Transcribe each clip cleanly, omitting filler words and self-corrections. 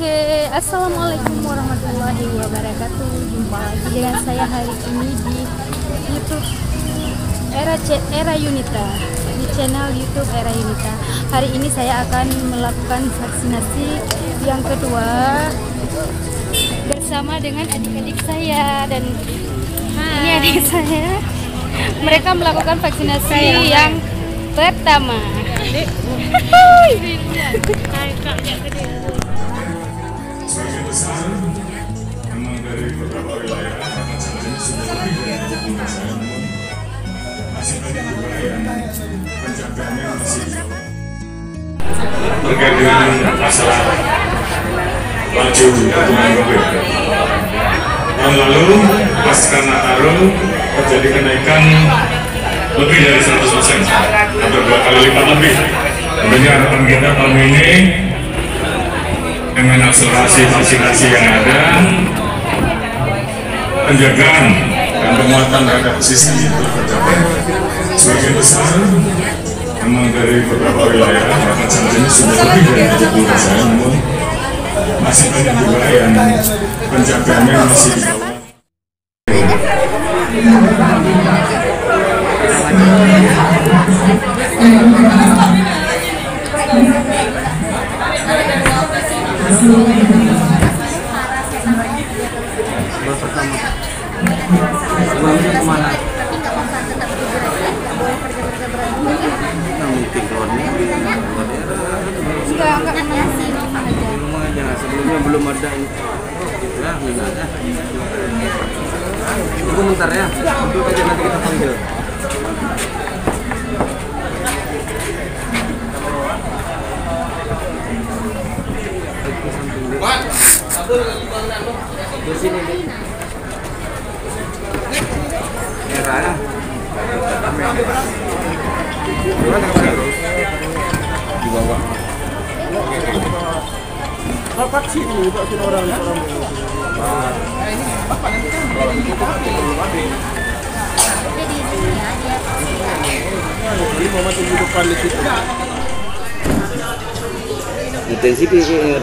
Assalamualaikum warahmatullahi wabarakatuh. Jumpa lagi dengan saya hari ini di YouTube Era Yunita, di channel YouTube Era Yunita. Hari ini saya akan melakukan vaksinasi yang kedua bersama dengan adik-adik saya, dan ini adik saya. Mereka melakukan vaksinasi yang pertama. Sebagian besar memang dari beberapa wilayah karena saat ini sudah lebih dari 20 desa, namun masih banyak juga yang penjagaannya masih jauh. Terkait dengan masalah laju pertumbuhan COVID, tahun lalu pasca Nataru terjadi kenaikan lebih dari 100%, hampir 2 kali lipat lebih. Tentunya harapan kita tahun ini dengan akselerasi vaksinasi yang ada, penjagaan dan penguatan terhadap sistem itu tercapai. Sebagian besar memang dari beberapa wilayah, bahkan saat ini sudah lebih dari 70 desa, namun masih banyak juga yang penjagaannya masih di bawah. Sebelumnya kemana? Mungkin keluar rumah aja. Sebelumnya belum ada ini. Ya, enggak ada. Tunggu bentar ya. Tunggu aja, nanti kita panggil. Di sini nih. Merah. Di bawah. Vaksin ini vaksin orang. Ini apa nanti kan belum ada. Jadi mama tunggu depan di situ. Intensi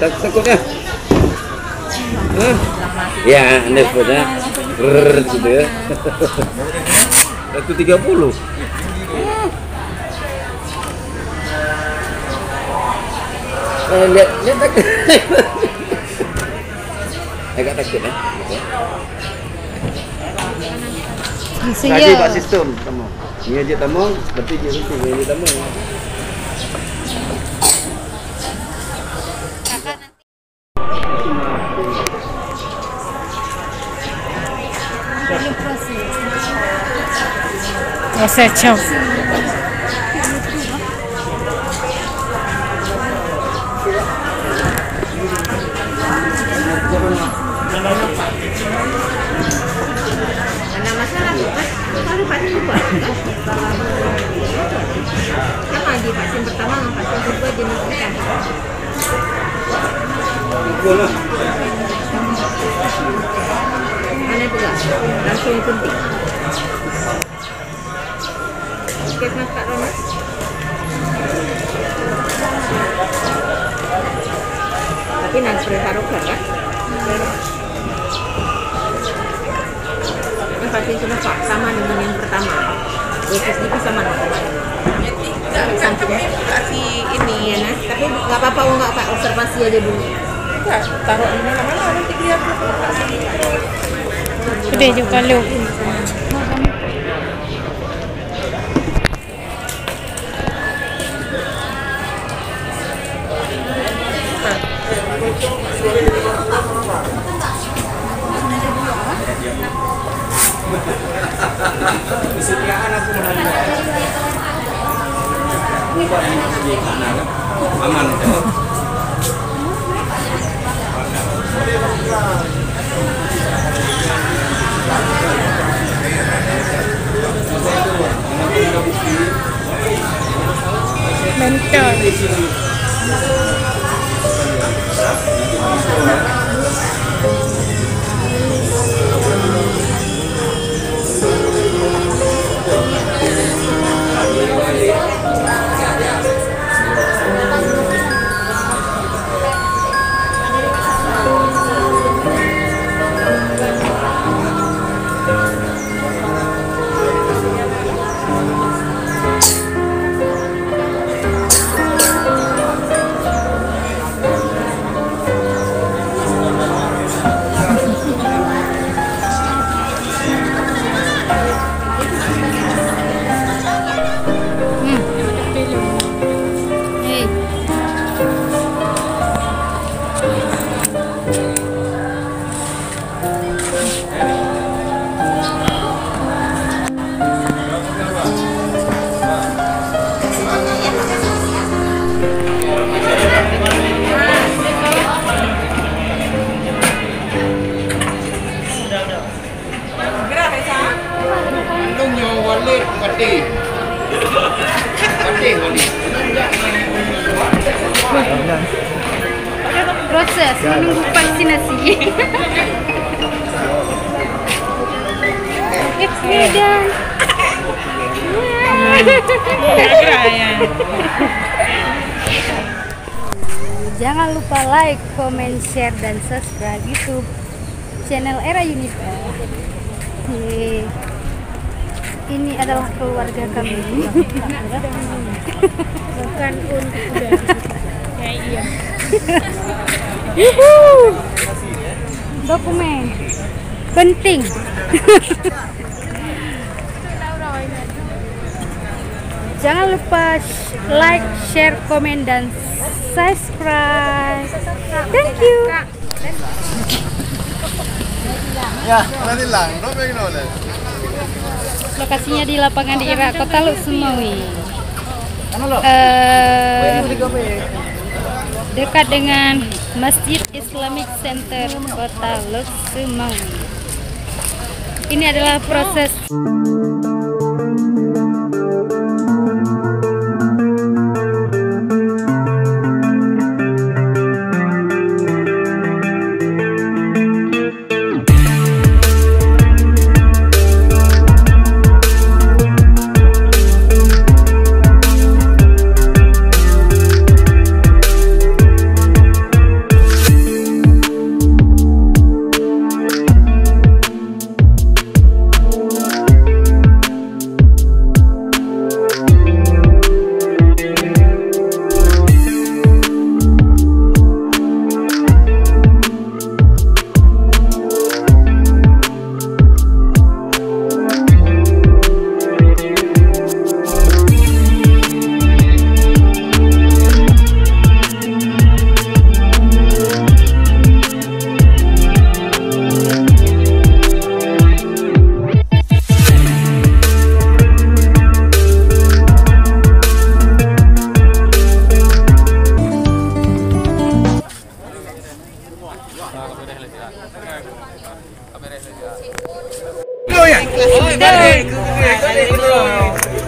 takutnya. Ya, nervosnya gitu ya. 130. Lihat takut. Agak takut ya. Kasih Pak sistem tamu. Ini aja tamu, berarti ini aja tamu. Você tchau. Lagi vaksin pertama sama vaksin kedua jenis ikan. Mana juga langsung suntik. Puskesmas Kak Ronas. Tapi nanti Haroker kan? Ini vaksin Sinovac sama dengan yang pertama. Dosis itu sama dengan kasih ini ya, Nas. Tapi nggak apa-apa, nggak Pak, observasi aja dulu. Enggak, taruh di mana-mana nanti lihat. Gede juga lu. Aman. Mentor. proses menunggu vaksinasi. Medan. Jangan lupa like, comment, share, dan subscribe YouTube channel Era Yunita. Ini adalah keluarga kami. Bukan untuk ya iya. Dokumen penting. Jangan lupa like, share, komen, dan subscribe. Thank you. Ya, nanti lang. Lokasinya di lapangan daerah Kota Luk Sumawi. Dekat dengan Masjid Islamic Center Kota Luk Sumawi. Ini adalah proses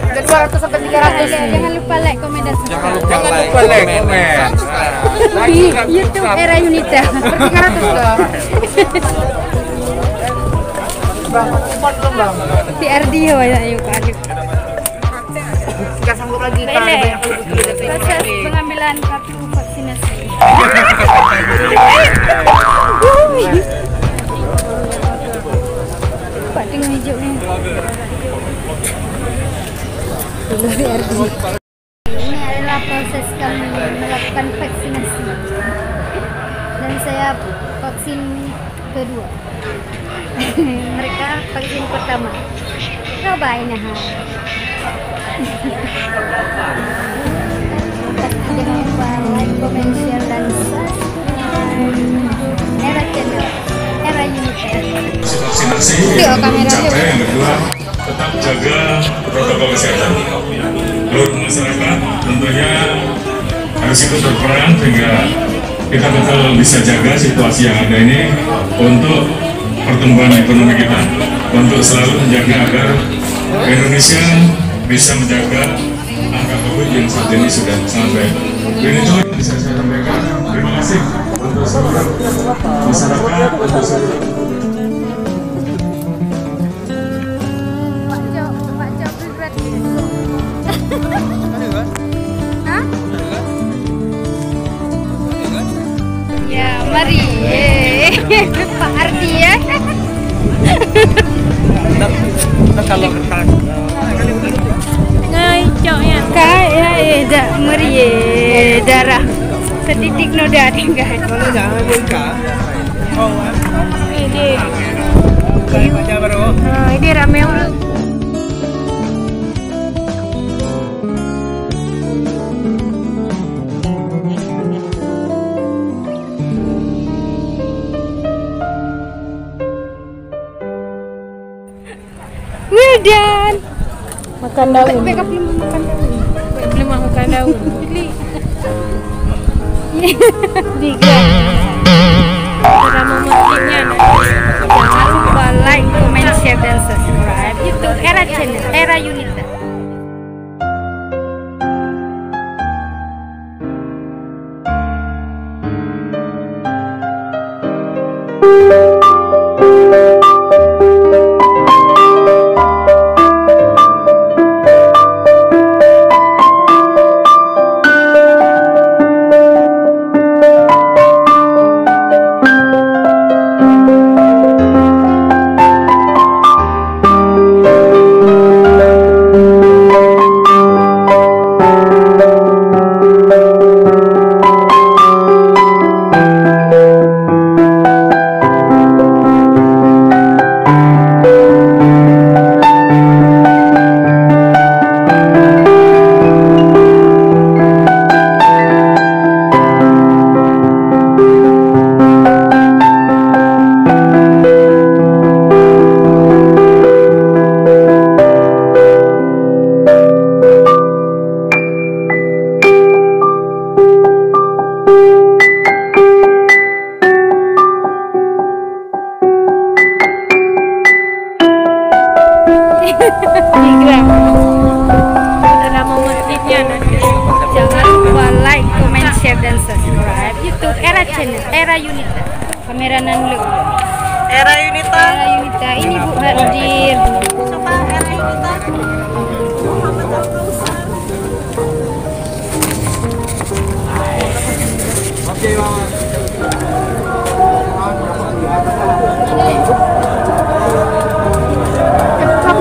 Dari 200 sampai 300. Jangan lupa like, komen, dan subscribe. Jangan lupa like, komen. Di YouTube Era Yunita. 300 loh. PRDO ya, yuk adik. Gak sanggup lagi Pele. Proses pengambilan kartu vaksinasi. Pak dengan hijau nih. Dulu PRD. Ini adalah proses kami melakukan vaksinasi. Dan saya vaksin kedua. Mereka vaksin pertama. Cobain ya. Jangan lupa like, comment, share, dan subscribe Era Channel Era Yunita. Vaksinasi yang mencapai yang kedua, tetap jaga protokol kesehatan. Seluruh masyarakat tentunya harus ikut berperan sehingga kita betul bisa jaga situasi yang ada ini untuk pertumbuhan ekonomi kita, untuk selalu menjaga agar Indonesia bisa menjaga angka COVID yang saat ini sudah sangat baik. Dan itu yang bisa saya sampaikan. Terima kasih untuk seluruh masyarakat, untuk seluruh Ya, mari Pak Ardi ya. Kalau Kayak meri darah setitik noda tinggal. kalau jangan buka. Ini rame. Wildan Makan daun. Beka belum makan daun. Belum makan daun. Tiga. Cara memetiknya. Jangan lupa like, comment, share, dan subscribe YouTube Era Channel Era Yunita. Adalah momen-momennya nanti. Jangan lupa like, comment, share, dan subscribe YouTube Era Channel, Era Yunita. Kamera nanluk. Era Yunita. Era Yunita. Ini Bu hadir. Coba Era Yunita. Oke, Mama.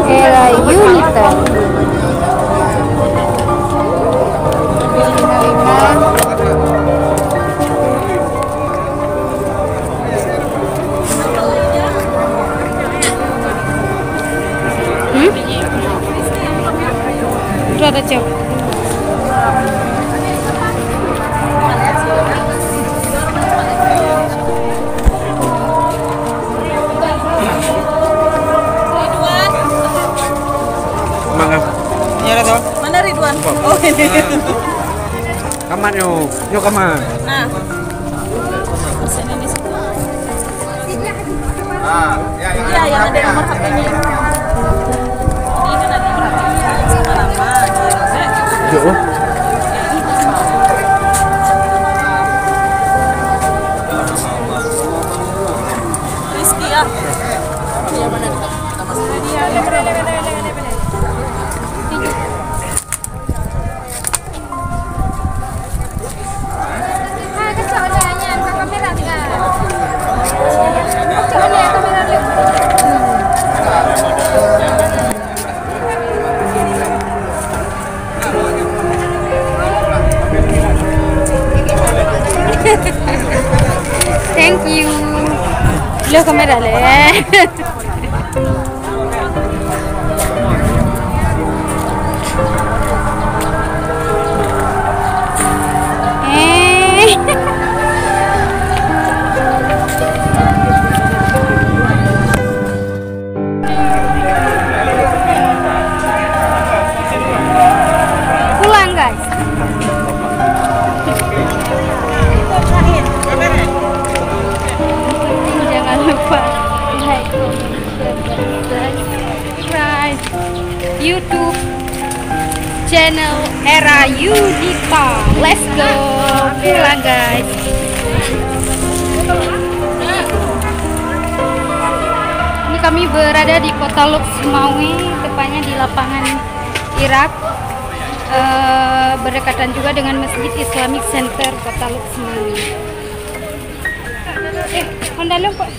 Era Yunita. Ada cok. Mana Ridwan? Oh ini. Kaman yuk kaman. Nah. Ya, Iya, yang ada nomor HP-nya. Ini kan ada nomor HP-nya. Yuk. Rizky ya. Iya benar kita masuk. Iya, benar. Thank you. Lo kamera le. Pulang guys. Jangan lupa like, comment, share, subscribe YouTube channel Era Yunita. Let's go pulang guys. Ini kami berada di kota Luxmawi, tepatnya di lapangan Irak, berdekatan juga dengan Masjid Islamic Center kota Luxmawi. Honda lo kok.